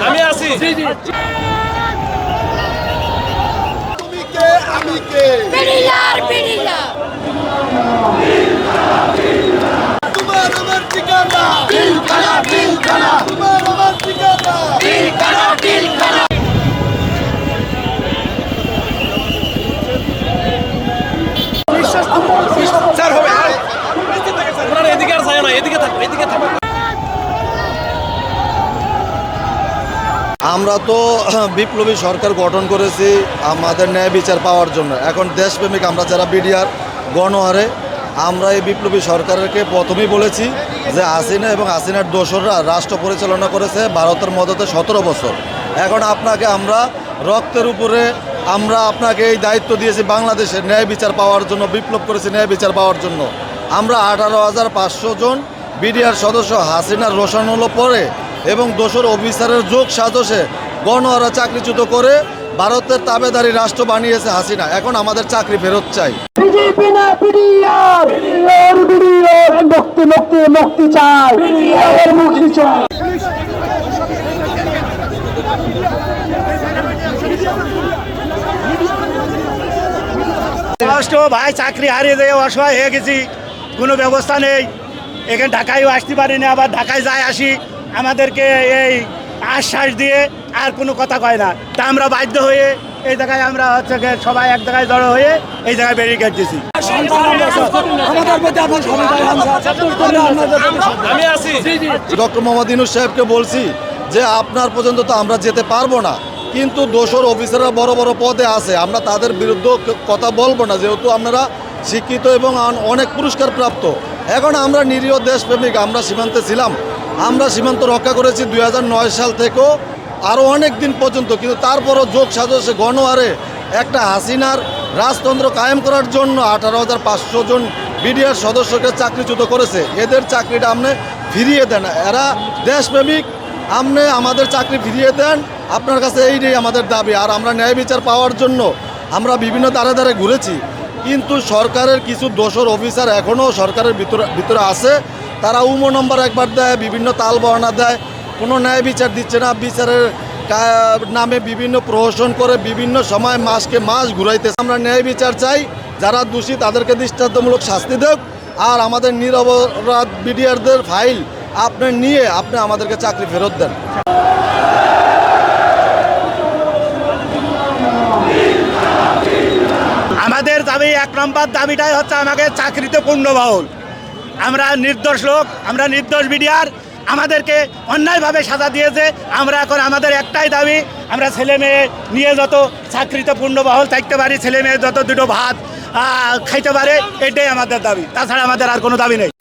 আমি আছি। তুমি কে আমি কে তোমার আমার ঠিকানা তোমার আমার ঠিকানা স্যার হবে আপনারা এদিকে আর যায় না, এদিকে থাকো, এদিকে থাকো। আমরা তো বিপ্লবী সরকার গঠন করেছি আমাদের ন্যায় বিচার পাওয়ার জন্য। এখন দেশপ্রেমিক আমরা যারা বিডিআর গণহারে আমরা এই বিপ্লবী সরকারকে প্রথমেই বলেছি যে হাসিনা এবং হাসিনার দোসররা রাষ্ট্র পরিচালনা করেছে ভারতের মদতে 17 বছর। এখন আপনাকে আমরা রক্তের উপরে আমরা আপনাকে এই দায়িত্ব দিয়েছি বাংলাদেশের ন্যায় বিচার পাওয়ার জন্য, বিপ্লব করেছি ন্যায় বিচার পাওয়ার জন্য। আমরা 18,500 জন বিডিআর সদস্য হাসিনার রোশানলো পরে এবং দোসর অফিসারের যোগ সাজসে গণহারা চাকরিচ্যুত করে ভারতের তাবেদারি রাষ্ট্র বানিয়েছে হাসিনা। এখন আমাদের চাকরি ফেরত চাই। বিজেপি না বিডিআর মুক্তি মুক্তি মুক্তি চাই, মুক্তি চাই। ভাই চাকরি হারিয়ে যায়, অসহায় হয়ে গেছি, কোনো ব্যবস্থা নেই। এখানে ঢাকায়ও আসতে পারি না, আবার ঢাকায় যাই আসি আমাদেরকে এই আশ্বাস দিয়ে আর কোনো কথা কয় না। তা আমরা বাধ্য হয়ে এই জায়গায় আমরা হচ্ছে সবাই এক জায়গায় জড়ো হয়ে এই জায়গায় ব্যারিকেড দিয়েছি। আমি আছি। ডক্টর মোহাম্মদ ইউনূস সাহেবকে বলছি যে আপনার পর্যন্ত তো আমরা যেতে পারবো না, কিন্তু দোসর অফিসাররা বড় বড় পদে আছে, আমরা তাদের বিরুদ্ধে কথা বলবো না, যেহেতু আপনারা শিক্ষিত এবং অনেক পুরস্কার প্রাপ্ত। এখন আমরা নিরীহ দেশপ্রেমিক, আমরা সীমান্তে ছিলাম, আমরা সীমান্ত রক্ষা করেছি 2009 সাল থেকেও আরও অনেক দিন পর্যন্ত, কিন্তু তারপরও যোগ সাজসে গণহারে একটা হাসিনার রাজতন্ত্র কায়েম করার জন্য 18,500 জন বিডিআর সদস্যকে চাকরিচ্যুত করেছে। এদের চাকরিটা আপনি ফিরিয়ে দেন, এরা দেশপ্রেমিক, আপনি আমাদের চাকরি ফিরিয়ে দেন। আপনার কাছে এইটাই আমাদের দাবি। আর আমরা ন্যায় বিচার পাওয়ার জন্য আমরা বিভিন্ন দ্বারে দ্বারে ঘুরেছি, কিন্তু সরকারের কিছু দোসর অফিসার এখনও সরকারের ভিতরে আছে। তারা উমো নম্বর একবার দেয়, বিভিন্ন তাল বর্ণা দেয়, কোনো ন্যায় বিচার দিচ্ছে না, বিচারের নামে বিভিন্ন প্রহসন করে বিভিন্ন সময় মাসকে মাস ঘুরাইতেছে। আমরা ন্যায় বিচার চাই, যারা দোষী তাদেরকে দৃষ্টান্তমূলক শাস্তি দেব। আর আমাদের নিরপরাধ বিডিআরদের ফাইল আপনি নিয়ে আপনি আমাদেরকে চাকরি ফেরত দেন। আমাদের দাবি 1 নম্বর দাবিটাই হচ্ছে আমাকে চাকরিতে পূর্ণবহাল। আমরা নির্দোষ লোক, আমরা নির্দোষ বিডিআর, আমাদেরকে অন্যায়ভাবে সাজা দিয়েছে। আমরা এখন আমাদের একটাই দাবি, আমরা ছেলে মেয়ে নিয়ে যত চাকরিতে পূর্ণবহাল থাকতে পারি, ছেলে মেয়ে যত দুটো ভাত খাইতে পারে, এটাই আমাদের দাবি। তাছাড়া আমাদের আর কোনো দাবি নেই।